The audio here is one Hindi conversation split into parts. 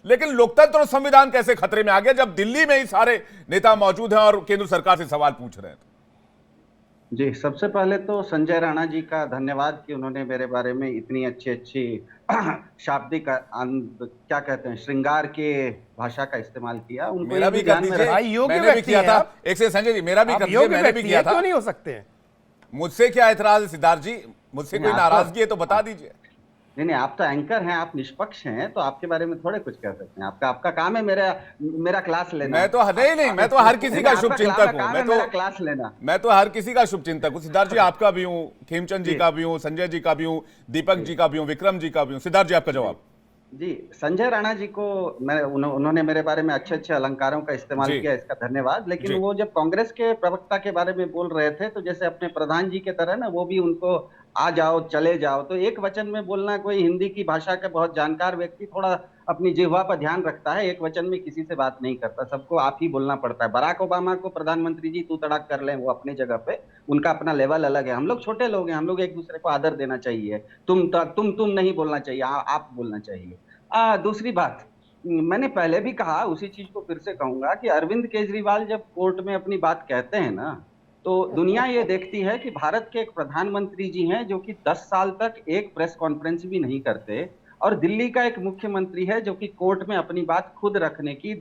लेकिन लोकतंत्र और संविधान कैसे खतरे में आ गया जब दिल्ली में ही सारे नेता मौजूद हैं और केंद्र सरकार से सवाल पूछ रहे हैं? जी, सबसे पहले तो संजय राणा जी का धन्यवाद कि उन्होंने मेरे बारे में इतनी अच्छी अच्छी शाब्दिक क्या कहते हैं, श्रृंगार के भाषा का इस्तेमाल किया। उनको मेरा ये भी कर ध्यान में दीजिए, भाई योग्य मैंने भी व्यक्ति किया हैं था। आप। एक से संजय जी, मेरा भी कर दीजिए, योग्य मैंने भी व्यक्ति किया हैं, था। क्यों नहीं हो सकते हैं? मुझसे क्या ऐतराज है सिद्धार्थ जी? मुझसे कोई नहीं, नाराजगी है तो बता दीजिए। नहीं नहीं, आप तो एंकर हैं, आप निष्पक्ष हैं, तो आपके बारे में थोड़े कुछ कह सकते हैं। आपका आपका काम है मेरा मेरा क्लास लेना। मैं तो नहीं, मैं तो हर किसी का शुभ चिंतक हूँ। मैं मेरा क्लास लेना। मैं तो हर किसी का शुभ चिंतक हूँ। सिद्धार्थ जी आपका भी हूँ, खेमचंद जी का भी हूँ, संजय जी का भी हूँ, दीपक जी का भी हूँ, विक्रम जी का भी हूँ। सिद्धार्थ जी आपका जवाब। जी, संजय राणा जी को उन्होंने मेरे बारे में अच्छे अच्छे अलंकारों का इस्तेमाल किया, इसका धन्यवाद। लेकिन वो जब कांग्रेस के प्रवक्ता के बारे में बोल रहे थे, तो जैसे अपने प्रधान जी के तरह ना, वो भी उनको आ जाओ चले जाओ, तो एक वचन में बोलना, कोई हिंदी की भाषा का बहुत जानकार व्यक्ति थोड़ा अपनी जिह्वा पर ध्यान रखता है, एक वचन में किसी से बात नहीं करता, सबको आप ही बोलना पड़ता है। बराक ओबामा को प्रधानमंत्री जी तू तड़ाक कर लें, वो अपनी जगह पे, उनका अपना लेवल अलग है। हम लोग छोटे लोग हैं, हम लोग एक दूसरे को आदर देना चाहिए। तुम नहीं बोलना चाहिए, आप बोलना चाहिए। दूसरी बात, मैंने पहले भी कहा, उसी चीज को फिर से कहूंगा कि अरविंद केजरीवाल जब कोर्ट में अपनी बात कहते हैं ना, तो दुनिया ये देखती है कि भारत के एक प्रधानमंत्री जी हैं जो कि 10 साल तक एक प्रेस कॉन्फ्रेंस भी नहीं करते, और दिल्ली का एक मुख्यमंत्री है जो कि कोर्ट में अपनी बात खुद रखने की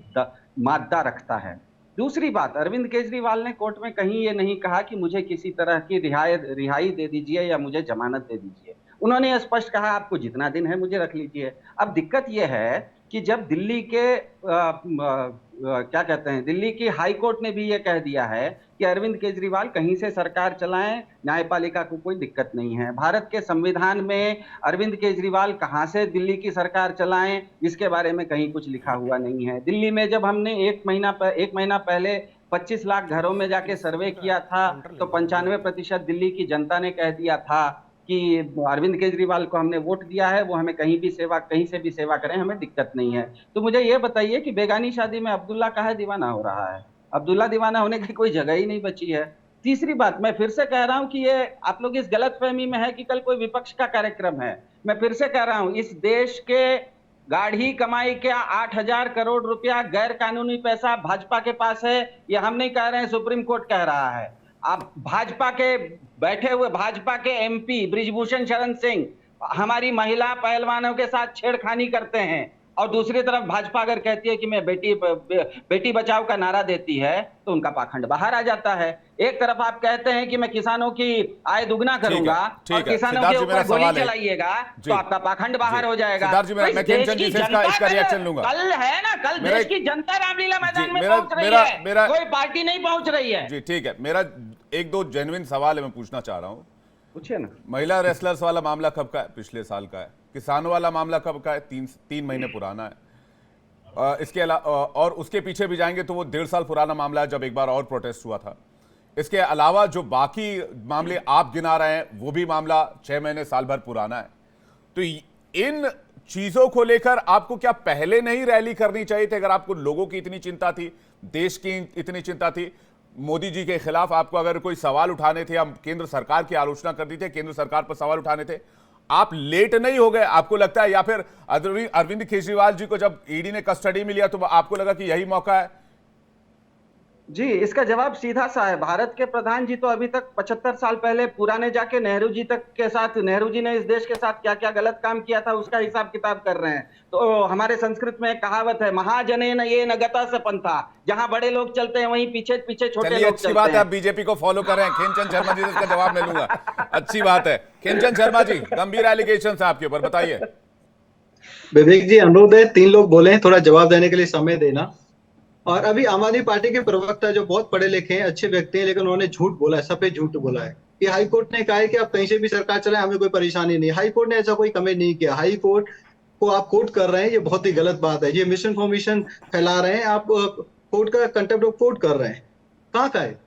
मादा रखता है। दूसरी बात, अरविंद केजरीवाल ने कोर्ट में कहीं ये नहीं कहा कि मुझे किसी तरह की रिहाई दे दीजिए या मुझे जमानत दे दीजिए। उन्होंने यह स्पष्ट कहा, आपको जितना दिन है मुझे रख लीजिए। अब दिक्कत यह है कि जब दिल्ली के क्या कहते हैं, दिल्ली की हाई कोर्ट ने भी यह कह दिया है कि अरविंद केजरीवाल कहीं से सरकार चलाएं, न्यायपालिका को कोई दिक्कत नहीं है। भारत के संविधान में अरविंद केजरीवाल कहां से दिल्ली की सरकार चलाएं, इसके बारे में कहीं कुछ लिखा हुआ नहीं है। दिल्ली में जब हमने एक महीना पहले 25 लाख घरों में जाके सर्वे किया था, तो 95% दिल्ली की जनता ने कह दिया था कि अरविंद केजरीवाल को हमने वोट दिया है, वो हमें कहीं से भी सेवा करें, हमें दिक्कत नहीं है। तो मुझे ये बताइए कि बेगानी शादी में अब्दुल्ला काहे दीवाना हो रहा है? अब्दुल्ला दीवाना होने की कोई जगह ही नहीं बची है। तीसरी बात, मैं फिर से कह रहा हूं कि ये आप लोग इस गलतफहमी में है कि कल कोई विपक्ष का कार्यक्रम है। मैं फिर से कह रहा हूं, इस देश के गाढ़ी कमाई के 8,000 करोड़ रुपया गैर कानूनी पैसा भाजपा के पास है। ये हम नहीं कह रहे हैं, सुप्रीम कोर्ट कह रहा है। आप भाजपा के बैठे हुए भाजपा के एमपी ब्रिजभूषण शरण सिंह हमारी महिला पहलवानों के साथ छेड़खानी करते हैं, और दूसरी तरफ भाजपा अगर कहती है कि मैं बेटी बचाओ का नारा देती है, तो उनका पाखंड बाहर आ जाता है। एक तरफ आप कहते हैं कि मैं किसानों की आय दुगना करूंगा और किसानों के ऊपर गोली चलाइएगा, तो आपका पाखंड बाहर हो जाएगा। कल है ना, कल देश की जनता रामलीला मैदान में पहुंच रही है, कोई पार्टी नहीं पहुंच रही है। जी ठीक है, मेरा एक दो जेन्युइन सवाल है, मैं पूछना चाह रहा हूँ। पूछिए ना। महिला रेसलर्स वाला मामला कब का है? पिछले साल का है। किसानों वाला मामला कब का है? तीन महीने पुराना है। इसके अलावा और उसके पीछे भी जाएंगे तो वो 1.5 साल पुराना मामला है, जब एक बार और प्रोटेस्ट हुआ था। इसके अलावा जो बाकी मामले आप गिना रहे हैं, वो भी मामला 6 महीने साल भर पुराना है। तो इन चीजों को लेकर आपको क्या पहले नहीं रैली करनी चाहिए थी? अगर आपको लोगों की इतनी चिंता थी, देश की इतनी चिंता थी, मोदी जी के खिलाफ आपको अगर कोई सवाल उठाने थे, हम केंद्र सरकार की आलोचना करनी थे, केंद्र सरकार पर सवाल उठाने थे, आप लेट नहीं हो गए? आपको लगता है, या फिर अरविंद केजरीवाल जी को जब ईडी ने कस्टडी में लिया तो आपको लगा कि यही मौका है? जी, इसका जवाब सीधा सा है। भारत के प्रधान जी तो अभी तक 75 साल पहले पुराने जाके नेहरू जी तक के साथ, नेहरू जी ने इस देश के साथ क्या क्या गलत काम किया था उसका हिसाब किताब कर रहे हैं। तो हमारे संस्कृत में एक कहावत है, महाजने न ये न गता से पंथा, जहां बड़े लोग चलते हैं वहीं पीछे पीछे छोटे लोग चलते हैं। अच्छी बात है, आप बीजेपी को फॉलो कर रहे हैं। खेमचंद शर्मा जी से इसका जवाब मैं लूंगा। अच्छी बात है। खेमचंद शर्मा जी, गंभीर एलिगेशन है आपके ऊपर, बताइए। विवेक जी, अनुरोध है, 3 लोग बोले हैं, थोड़ा जवाब देने के लिए समय देना। और अभी आम आदमी पार्टी के प्रवक्ता जो बहुत पढ़े लिखे हैं, अच्छे व्यक्ति हैं, लेकिन उन्होंने झूठ बोला है, सफेद झूठ बोला है कि हाई कोर्ट ने कहा है कि आप कहीं से भी सरकार चलाएं, हमें कोई परेशानी नहीं। हाई कोर्ट ने ऐसा कोई कमेंट नहीं किया। हाई कोर्ट को आप कोर्ट कर रहे हैं, ये बहुत ही गलत बात है। ये मिस इन्फॉर्मेशन फैला रहे हैं आप, कोर्ट का कंटेम्प्ट ऑफ कोर्ट कर रहे हैं। कहाँ का है?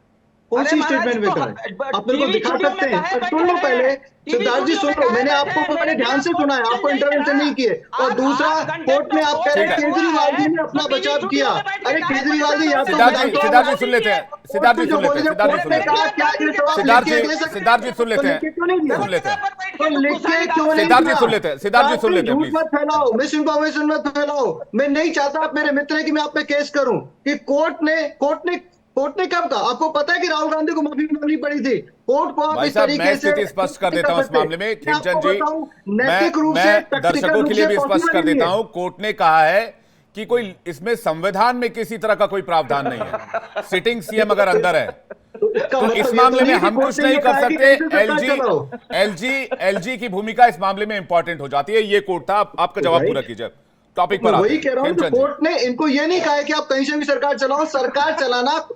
कौन अरे सी महाराज स्टेटमेंट में तो कहा है? आप मेरे को टीवी दिखा स्टूडियो में सकते हैं? काहे सुन लो बैठे पहले, हैं? टीवी सिद्धार्थ जी स्टूडियो सुन में लो, मैंने काहे आपको बैठे हैं? बड़े मेरे ध्यान से खिलाफ सुना है, कोर्ट आपको चल जाएगी इंटरवेंशन ना। नहीं किए। और आप दूसरा, कोर्ट में आप कह रहे हैं हुआ केजरीवाल जी है ने अपना तो टीवी बचाव स्टूडियो किया। में बैठ के अरे काहे केजरीवाल जी, या तो सिद्धार्थ मैं जी, जानता सिद्धार्थ जी हूँ सुन लेते हैं, कोर्ट सिद्धार्थ में जी जो सुन लेते बोले, हैं, जब सिद्धार्थ जी कोर्ट सुन ने लेते हैं, कहा क्या ये जवाब सिद्धार्थ लिख के जी, दे सकते सिद्धार्थ जी हैं? सुन तो लेते लिख के क्यों नहीं हैं, दिया? सुन लेते हैं, तो लिख के क्यों नहीं सिद्धार्थ जी दिया? सुन लेते हैं, सिद्धार्थ जी आप सुन भी लेते हैं झूठ प्लीज। मत फैलाओ, मिस इन्फॉर्मेशन मत फैलाओ। मैं नहीं चाहता, आप मेरे मित्र हैं, कि मैं आप पे केस करूं कि कोर्ट ने कब कहा? आपको पता है कि राहुल गांधी को माफी मांगनी पड़ी थी? कोर्ट को आप भाई इस साहब, मैं तरीके से स्थिति स्पष्ट कर नहीं देता हूं इस सकते। मामले में, मैं आपको खेमचंद जी, बताऊं, मैं नैतिक रूप से, मैं टैक्टिकल दर्शकों रूप के लिए से भी स्पष्ट पॉसिबल कर नहीं देता है। हूं, कोर्ट ने कहा है कि कोई इसमें संविधान में किसी तरह का कोई प्रावधान नहीं है। सिटिंग सीएम अगर अंदर है तो इसका तो मतलब इस ये मामले में नहीं कि हम कोर्ट कुछ ने नहीं ये कर कहा है कि सकते। कैसे सरकार चलाओ। एलजी की भूमिका इस मामले में इंपॉर्टेंट हो जाती है। ये कोर्ट था, आपका जवाब भाई, पूरा कीजिए, टॉपिक मैं पर आते वही हैं। कह रहा हूँ कि खेमचंद जी, कोर्ट ने इनको ये नहीं कहा है कि आप कहीं से भी सरकार चलाओ। सरकार चलाना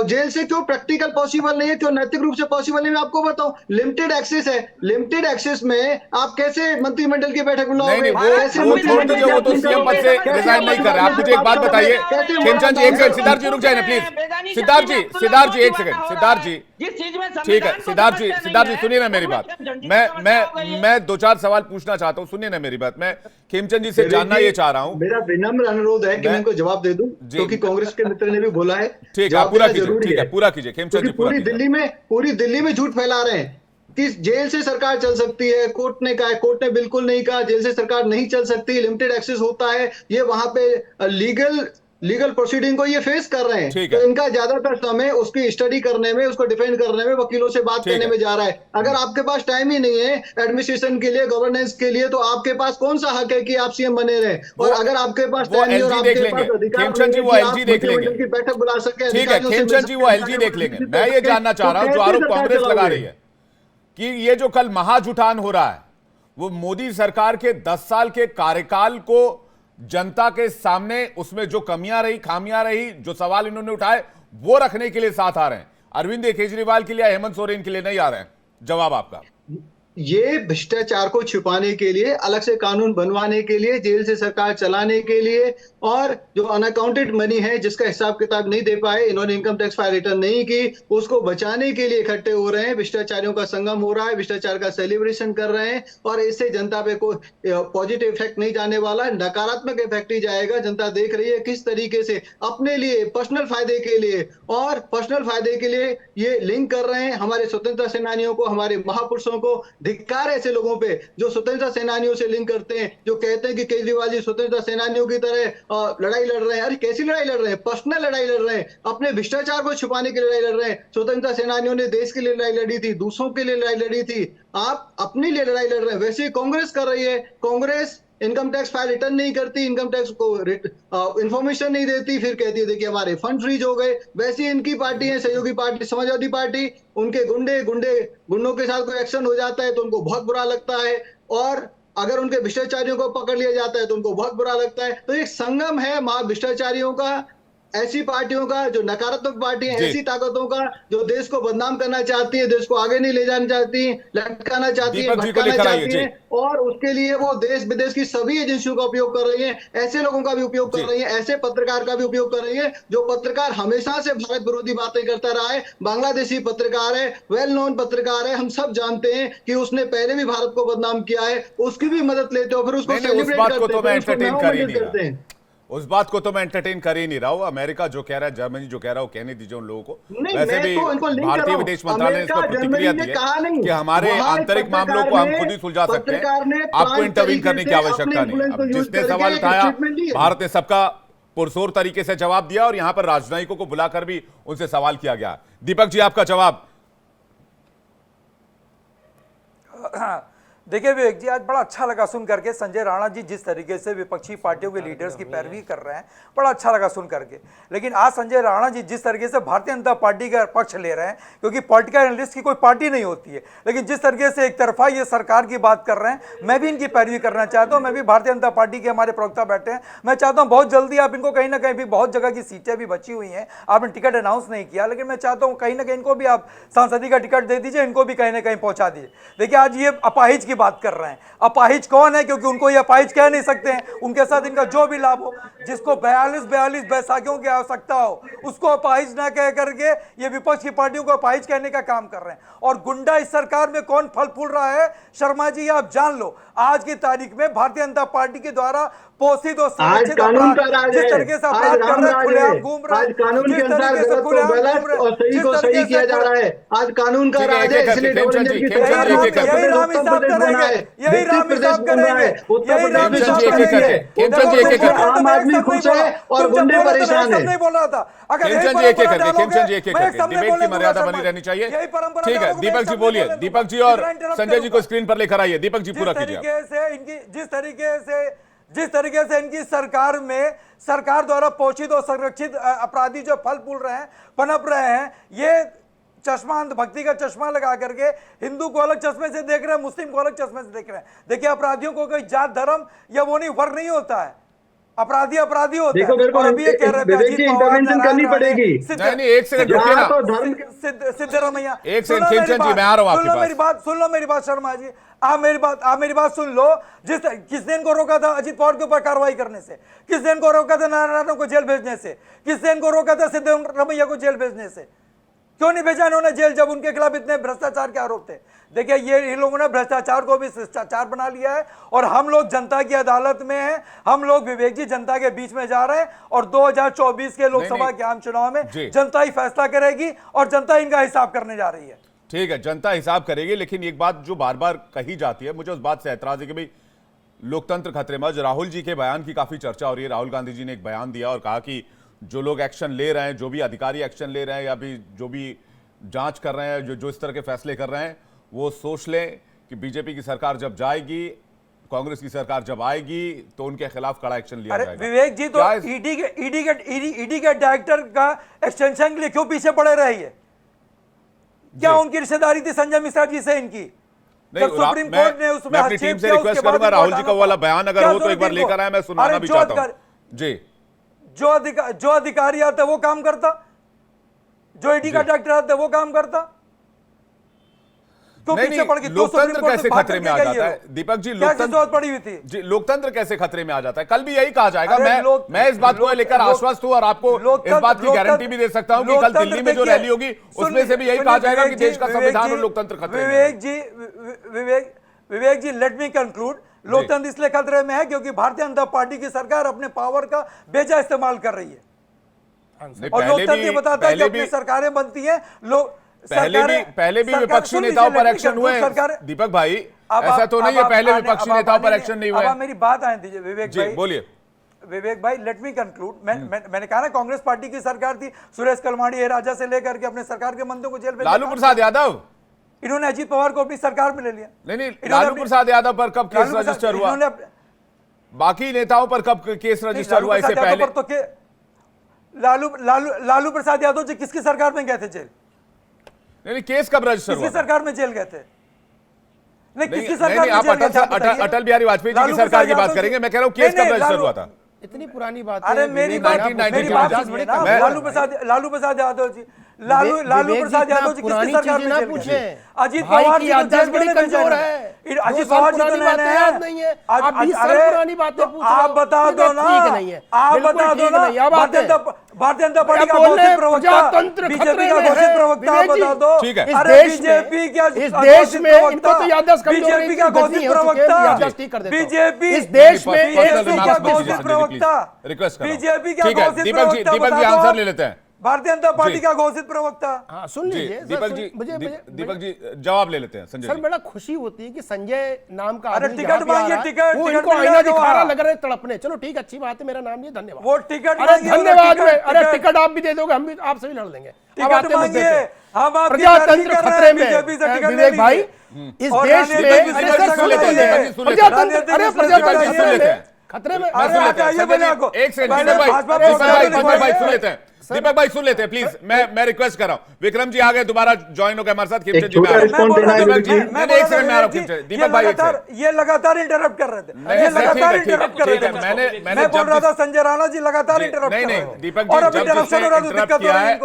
जेल से क्यों प्रैक्टिकल पॉसिबल नहीं है, क्यों नैतिक रूप से पॉसिबल नहीं है, मैं आपको बताऊं। लिमिटेड एक्सेस है, लिमिटेड एक्सेस में आप कैसे मंत्रिमंडल की बैठक नहीं बुलाओगे? नहीं, कैसे वो छोड़ मंत्रिमंडल दीजिए, की वो तो अपील सीएम पद करोगे? से कैसे रिजाइन आप नहीं कर रहे। आप अधिकारियों मुझे से एक बात बात बताइए, करोगे? कैसे खेमचंद जी, एक सेकंड, सिद्धार्थ जी रुक जाए ना प्लीज। सिद्धार्थ जी, सिद्धार्थ जी, एक सेकंड, सिद्धार्थ जी, जिस चीज में ठीक है, सिद्धार्थ जी सुनिए ना मेरी बात। मैं दो चार सवाल पूछना चाहता हूं, सुनिए ना मेरी बात। मैं खेमचंद जी से जानना ये चाह रहा हूं। मेरा विनम्र अनुरोध है कि मैं इनको जवाब दे दूं, जी। क्योंकि कांग्रेस के मित्र ने भी बोला है। ठीक है, जवाब पूरा देना कीजिए, जरूरी ठीक है, पूरा कीजिए खेमचंद क्योंकि जी, पूरा कीजिए। पूरी दिल्ली में झूठ फैला रहे हैं कि जेल से सरकार चल सकती है। कोर्ट ने कहा, कोर्ट ने बिल्कुल नहीं कहा जेल से सरकार नहीं चल सकती, लिमिटेड एक्सेस होता है। ये वहां पे लीगल प्रोसीडिंग को ये फेस कर रहे हैं। ठीक तो है, इनका ज्यादातर समय उसकी स्टडी करने में, उसको डिफेंड करने में, वकीलों से बात ठीक करने है। में जा रहा है। अगर आपके पास टाइम ही नहीं है एडमिनिस्ट्रेशन के लिए, गवर्नेंस के लिए, तो आपके पास कौन सा हक है कि आप सीएम बने रहे? और अगर आपके पास वो टाइम नहीं और एलजी देख आपके लेंगे, पास अधिकार खेमचंद नहीं जी, है वो कि एलजी आप देख लेंगे। मंत्रिमंडल की बैठक बुला सके, ठीक है खेमचंद जी, वो एलजी देख लेंगे। मैं ये जानना चाह रहा हूं, जो आरोप कांग्रेस लगा रही है कि ये जो कल महाजुटान हो रहा है, वो मोदी सरकार के 10 साल के कार्यकाल को जनता के सामने, उसमें जो कमियां रही, खामियां रही, जो सवाल इन्होंने उठाए, वो रखने के लिए साथ आ रहे हैं। अरविंद केजरीवाल के लिए, हेमंत सोरेन के लिए नहीं आ रहे हैं। जवाब आपका। ये भ्रष्टाचार को छुपाने के लिए, अलग से कानून बनवाने के लिए, जेल से सरकार चलाने के लिए, और जो अनअकाउंटेड मनी है जिसका हिसाब किताब नहीं दे पाए, इन्होंने इनकम टैक्स फाइल रिटर्न नहीं की, उसको बचाने के लिए इकट्ठे हो रहे हैं। भ्रष्टाचारियों का संगम हो रहा है, भ्रष्टाचार का सेलिब्रेशन कर रहे हैं, और इससे जनता पे कोई पॉजिटिव इफेक्ट नहीं जाने वाला, नकारात्मक इफेक्ट ही जाएगा। जनता देख रही है किस तरीके से अपने लिए, पर्सनल फायदे के लिए, और पर्सनल फायदे के लिए ये लिंक कर रहे हैं हमारे स्वतंत्रता सेनानियों को, हमारे महापुरुषों को। धिक्कार है ऐसे लोगों पे जो स्वतंत्रता सेनानियों से लिंक करते हैं, जो कहते हैं कि केजरीवाल जी स्वतंत्रता सेनानियों की तरह लड़ाई लड़ रहे हैं। अरे कैसी लड़ाई लड़ रहे हैं? पर्सनल लड़ाई लड़ रहे हैं, अपने भ्रष्टाचार को छुपाने की लड़ाई लड़ रहे हैं। स्वतंत्रता सेनानियों ने देश के लिए लड़ाई लड़ी थी, दूसरों के लिए लड़ाई लड़ी थी, आप अपने लिए लड़ाई लड़ रहे हैं। वैसे ही कांग्रेस कर रही है। Congress income tax file return नहीं करती, इनकम टैक्स को इंफॉर्मेशन नहीं देती, फिर कहती है देखिए हमारे फंड फ्रीज हो गए। वैसी इनकी पार्टी है, सहयोगी पार्टी, समाजवादी पार्टी। उनके गुंडों के साथ कोई एक्शन हो जाता है तो उनको बहुत बुरा लगता है, और अगर उनके भ्रष्टाचारियों को पकड़ लिया जाता है तो उनको बहुत बुरा लगता है। तो एक संगम है महा भ्रष्टाचारियों का, ऐसी पार्टियों का जो नकारात्मक पार्टी है, ऐसी ताकतों का जो देश को बदनाम करना चाहती है, देश को आगे नहीं ले जाना चाहती, लटकाना चाहती है, भटकाना चाहती है, और उसके लिए वो देश विदेश की सभी एजेंसियों का उपयोग कर रही है। ऐसे लोगों का भी उपयोग कर रही है, ऐसे पत्रकार का भी उपयोग कर रही है जो पत्रकार हमेशा से भारत विरोधी बातें करता रहा है। बांग्लादेशी पत्रकार है, वेल नोन पत्रकार है, हम सब जानते हैं कि उसने पहले भी भारत को बदनाम किया है। उसकी भी मदद लेते हो, फिर उसको सेलिब्रेट करते हैं। उस बात को तो मैं एंटरटेन कर ही नहीं रहा हूं। अमेरिका जो कह रहा है, जर्मनी जो कह रहा है, वो कहने दीजिए उन लोगों को। वैसे भी भारतीय विदेश मंत्रालय ने इस पर प्रतिक्रिया दी है कि हमारे आंतरिक मामलों को हम खुद ही सुलझा सकते हैं, आपको इंटरवीन करने की आवश्यकता नहीं। अब जिसने सवाल उठाया, भारत ने सबका पुरजोर तरीके से जवाब दिया, और यहां पर राजनयिकों को बुलाकर भी उनसे सवाल किया गया। दीपक जी, आपका जवाब। देखिए विवेक जी, आज बड़ा अच्छा लगा सुन करके संजय राणा जी जिस तरीके से विपक्षी पार्टियों के लीडर्स की पैरवी कर रहे हैं, बड़ा अच्छा लगा सुन करके। लेकिन आज संजय राणा जी जिस तरीके से भारतीय जनता पार्टी का पक्ष ले रहे हैं, क्योंकि पॉलिटिकल एनालिस्ट की कोई पार्टी नहीं होती है, लेकिन जिस तरीके से एक तरफा ये सरकार की बात कर रहे हैं, मैं भी इनकी पैरवी करना चाहता हूँ। मैं भी भारतीय जनता पार्टी के हमारे प्रवक्ता बैठे हैं, मैं चाहता हूँ बहुत जल्दी आप इनको कहीं ना कहीं भी, बहुत जगह की सीटें भी बची हुई हैं, आपने टिकट अनाउंस नहीं किया, लेकिन मैं चाहता हूँ कहीं ना कहीं इनको भी आप सांसदी का टिकट दे दीजिए, इनको भी कहीं ना कहीं पहुँचा दीजिए। देखिए आज ये अपाहिज की बात कर रहे हैं। अपाहिज कौन है, क्योंकि उनको ये अपाहिज कह नहीं सकते हैं, उनके साथ इनका जो भी लाभ हो, जिसको 42 बैसाखियों की आवश्यकता हो उसको अपाहिज ना कह करके ये विपक्ष की पार्टियों को अपाहिज कहने का काम कर रहे हैं। और गुंडा इस सरकार में कौन फल फूल रहा है, शर्मा जी आप जान लो, आज की तारीख में भारतीय जनता पार्टी के द्वारा पोषित और संरक्षित कानून का राज जिस है, तरीके से आज अपराध कर रहे हैं, राम खुलेआम राज है, घूम रहे हैं, आज कानून जिस के अनुसार तरीके से गलत को खुलेआम घूम गलत रहे हैं, और सही जिस को तरीके सही से किया जा रहा है। आज कानून का ठीक है, राज एक है, एक इसलिए करके, डबल इंजन की खेमचंद सरकार जी, एक एक करके। यही राम उत्तर हिसाब प्रदेश बना करेंगे, है, यही राम विकसित हिसाब प्रदेश बन रहा है, करेंगे, उत्तर यही राम प्रदेश हिसाब खेमचंद जी, एक एक करेंगे। करके, खेमचंद जी, एक एक करके। आम आदमी खुश है और गुंडे परेशान है। नहीं बोल रहा था, अगर यही खेमचंद जी, एक एक परंपरा करके, खेमचंद जी, एक एक डालोगे, मैं करके। सबने डिबेट बोलने की मर्यादा दूंगा, बनी रहनी चाहिए। यही परंपरा ठीक है, डालोगे, दीपक मैं जी सबने बोलिए। बोलने दीपक जी दूंगा। और इतना interrupt संजय जी को करूंगा। स्क्रीन पर लेकर आइए। दीपक जी पूरा कीजिए आप। जिस तरीके से इनकी सरकार में सरकार द्वारा पोषित और संरक्षित अपराधी जो फल फूल रहे हैं, पनप रहे हैं, ये चश्मा अंधभक्ति का चश्मा लगा करके हिंदू को अलग चश्मे से देख रहे हैं, मुस्लिम को अलग चश्मे से देख रहे हैं। देखिए, अपराधियों को कोई जात धर्म या वो नहीं वर्ग नहीं होता है, अपराधी अपराधी होता है। देखो मेरे को और अभी ये कह रहे हैं विवेक अजीत जी, पवार, इंटरवेंशन नारायण करनी राणे, पड़ेगी। नहीं, एक सेकंड रुकिए ना। तो धर्म सिद्धरमैया, एक सेकंड, खेमचंद जी, मैं आ रहा हूं आपके पास। सुन लो मेरी बात शर्मा जी, आप मेरी बात सुन लो। किसने इनको रोका था अजीत पवार के ऊपर कार्रवाई करने से? किसने इनको रोका था नारायण राणे को जेल भेजने से? किसने इनको रोका था सिद्धरमैया को जेल भेजने से? क्यों नहीं भेजा इन्होंने जेल, जब उनके खिलाफ इतने भ्रष्टाचार के आरोप थे? देखिए, ये इन लोगों ने भ्रष्टाचार को भी शिष्टाचार बना लिया है और हम लोग जनता की अदालत में हैं। हम लोग विवेक जी जनता के बीच में जा रहे हैं और 2024 के लोकसभा के आम चुनाव में जनता ही फैसला करेगी और जनता इनका हिसाब करने जा रही है। ठीक है, जनता हिसाब करेगी। लेकिन एक बात जो बार बार कही जाती है, मुझे उस बात से ऐतराज है कि भाई लोकतंत्र खतरे में। आज राहुल जी के बयान की काफी चर्चा हो रही है। राहुल गांधी जी ने एक बयान दिया और कहा कि जो लोग एक्शन ले रहे हैं, जो भी अधिकारी एक्शन ले रहे हैं या भी जो भी जांच कर रहे हैं, जो इस तरह के फैसले कर रहे हैं, वो सोच लें कि बीजेपी की सरकार जब जाएगी, कांग्रेस की सरकार जब आएगी, तो उनके खिलाफ कड़ा एक्शन लिया जाएगा। विवेक जी, तो ईडी के डायरेक्टर का एक्सटेंशन के लिए क्यों पीछे पड़े रहे? क्या उनकी रिश्तेदारी थी संजय मिश्रा जी से इनकी? नहीं, सुप्रीम कोर्ट ने उसमें मैं अपनी टीम से रिक्वेस्ट करूंगा, राहुल जी का वाला बयान अगर हो तो एक बार लेकर आए, मैं सुनाना भी चाहता हूं जी। जो अधिकारी आता है वो काम करता, जो ईडी का डायरेक्टर आता है वो काम करता। तो पीछे पड़ के लोकतंत्र कैसे खतरे में आ जाता है? दीपक जी, लोकतंत्र पड़ी हुई थी जी, लोकतंत्र कैसे खतरे में आ जाता है? कल भी यही कहा जाएगा। मैं इस बात को लेकर आश्वस्त हूं और आपको इस बात की गारंटी भी दे सकता हूं कि कल दिल्ली में जो रैली होगी उसमें से भी यही कहा जाएगा कि देश का संविधान और लोकतंत्र खतरे में है। विवेक जी, लेट मी कंक्लूड। लोकतंत्र इसलिए खतरे में है क्योंकि भारतीय जनता पार्टी की सरकार अपने पावर का बेजा इस्तेमाल कर रही है और लोकतंत्र ये बताता है कि अपनी सरकारें बनती हैं, लोग पहले भी विपक्षी नेताओं पर एक्शन हुए हैं दीपक भाई, ऐसा तो नहीं है पहले विपक्षी नेताओं पर एक्शन नहीं हुआ है। मेरी बात आने दीजिए विवेक भाई, बोलिए। विवेक भाई, लेट मी कंक्लूड। मैंने कहा ना, कांग्रेस पार्टी की सरकार थी, सुरेश कलमाड़ी राजा से लेकर के अपने सरकार के मंत्रियों को जेल में, लालू प्रसाद यादव, इन्होंने अजीत पवार को अपनी सरकार में ले लिया। नहीं, लालू प्रसाद यादव पर कब केस रजिस्टर हुआ? बाकी नेताओं पर कब केस रजिस्टर हुआ? इससे पहले तो लालू प्रसाद यादव जी किसकी सरकार में गए थे जेल? नहीं, केस कब रजिस्टर हुआ? किसकी सरकार में जेल गए थे? नहीं, किसकी सरकार में? आप अटल बिहारी वाजपेयी जी की सरकार की बात करेंगे, मैं कह रहा हूं केस कब रजिस्टर हुआ था? इतनी पुरानी बात। अरे मेरी बात सुनिए ना, लालू प्रसाद यादव जी, लालू प्रसाद यादव जी किसकी सरकार में जेल गए? अजीत पवार जी को जेल में कमजोर है। अजीत पवार जी तो नहीं है। आप 20 साल पुरानी बातें पूछ रहे हो। आप बता दो ना, आप बता दो ना। भारतीय जनता पार्टी का घोषित प्रवक्ता, बीजेपी का घोषित प्रवक्ता, आप बता दो। ठीक है, अरे बीजेपी क्या, इस देश में इनको तो याददाश्त कमजोर बीजेपी का घोषित प्रवक्ता, बीजेपी इस देश में का घोषित प्रवक्ता, रिक्वेस्ट बीजेपी का घोषित दीपक जी आंसर ले लेते हैं। भारतीय जनता पार्टी का घोषित प्रवक्ता। हाँ, सुन लीजिए दीपक जी जवाब ले लेते हैं। संजय सर, बड़ा खुशी होती है कि संजय नाम का अरे आदमी टिकट जहाँ पे आ मांगिए, रहा है, टिकट वो टिकट इनको मिल आईना जाएगा दिखा रहा, वहाँ। लग रहा है तड़पने। चलो ठीक, अच्छी बात है, मेरा नाम नहीं, धन्यवाद। वो टिकट अरे मांगिए, धन्यवाद टिकट, में, अरे टिकट। टिकट आप भी दे दोगे, हम भी आपसे भी लड़ लेंगे। अब आते टिकट हैं मुद्दे मांगिए, पे। हम आपकी प्रजातंत्र पैरवी कर रहे खतरे हैं, में बीजेपी से टिकट विवेक ले भाई, लीजिए। इस और देश राजनीतिक में विश्लेषण प्रजातंत्र खतरे में। दीपक भाई सुन लेते हैं प्लीज। मैं रिक्वेस्ट कर रहा हूं, विक्रम जी आ गए दोबारा ज्वाइन हो गए हमारे साथ। एक छोटा रिस्पॉन्स देना है विवेक जी। मैंने एक सेकंड में आ रहा हूं दीपक भाई, ये लगातार इंटरप्ट कर रहे थे, ये लगातार इंटरप्ट कर रहे थे। मैं बोल रहा था संजय राणा जी लगातार इंटरप्ट कर रहे हैं। नहीं दीपक जी, जब जिसने इंटरप्ट किया है,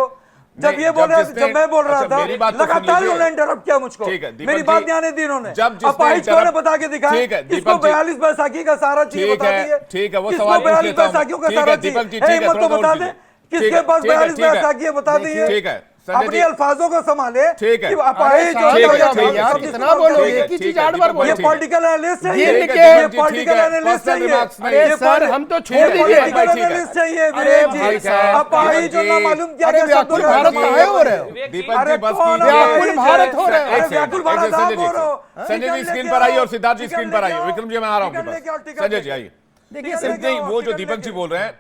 जब नहीं, ये बोल रहे जिसने- जब मैं बोल रहा अच्छा, था मेरी बात तो सुन लगातार लीजिए। उन्होंने इंटरप्ट किया मुझको, ठीक है, दीपक मेरी जी, बात नहीं आने दी उन्होंने। जब जिसने अपाहिज कौन है interrupt- बता के दिखाएं, ठीक है, किसको दीपक जी। 42 बैसाखी का सारा चीज ठीक बता है, दिए, ठीक है, वो किसको सवाल पूछ 42 लेता हूं। बैसाखियों का ठीक है, सारा दीपक चीज जी, है, ठीक है, हिम्मत तो थोड़ा बता और दे कीजिए। किसके ठीक है, पास ठीक है, 42 ठीक है। बैसाखी है बता दिए। ठीक है, संजय अपनी जी। अल्फाजों को संभाले ठीक है। कि अपाहिज अरे और ठीक है, लगातार भैया, सब कितना जिसको बोलोगे? बोलोगे? एक ही चीज ठीक है, 8 बार दीपक बोलो। ये ठीक है। पॉलिटिकल एनालिस्ट गिन चाहिए, के- ये ठीक पॉलिटिकल है, एनालिस्ट personal चाहिए। remarks नहीं। अरे ये सर, हम तो छोड़ दीजिए। पॉलिटिकल ठीक है। एनालिस्ट चाहिए अरे विवेक जी। भाई साहब, अपाहिज दीपक ना जी। मालूम क्या अरे क्या व्याकुल शब्द भारत बोले। काहे हो रहे हो? दीपक अरे जी बस कौन कीजिए। व्याकुल भारत हो रहे हो? अरे एक सेकंड, व्याकुल एक भारत सेकंड, आप संजय हो रहे हो। जी। संजय जी टिकट स्क्रीन लेके पर आइए आओ, और सिद्धार्थ जी टिकट स्क्रीन पर लेके आइए। आओ, विक्रम जी मैं आ रहा हूँ टिकट आपके लेके आओ, पास। टिकट संजय लेके जी आओ। आइए। देखिए टिकट नहीं, वो जो टिकट दीपक जी लेके बोल रहे हैं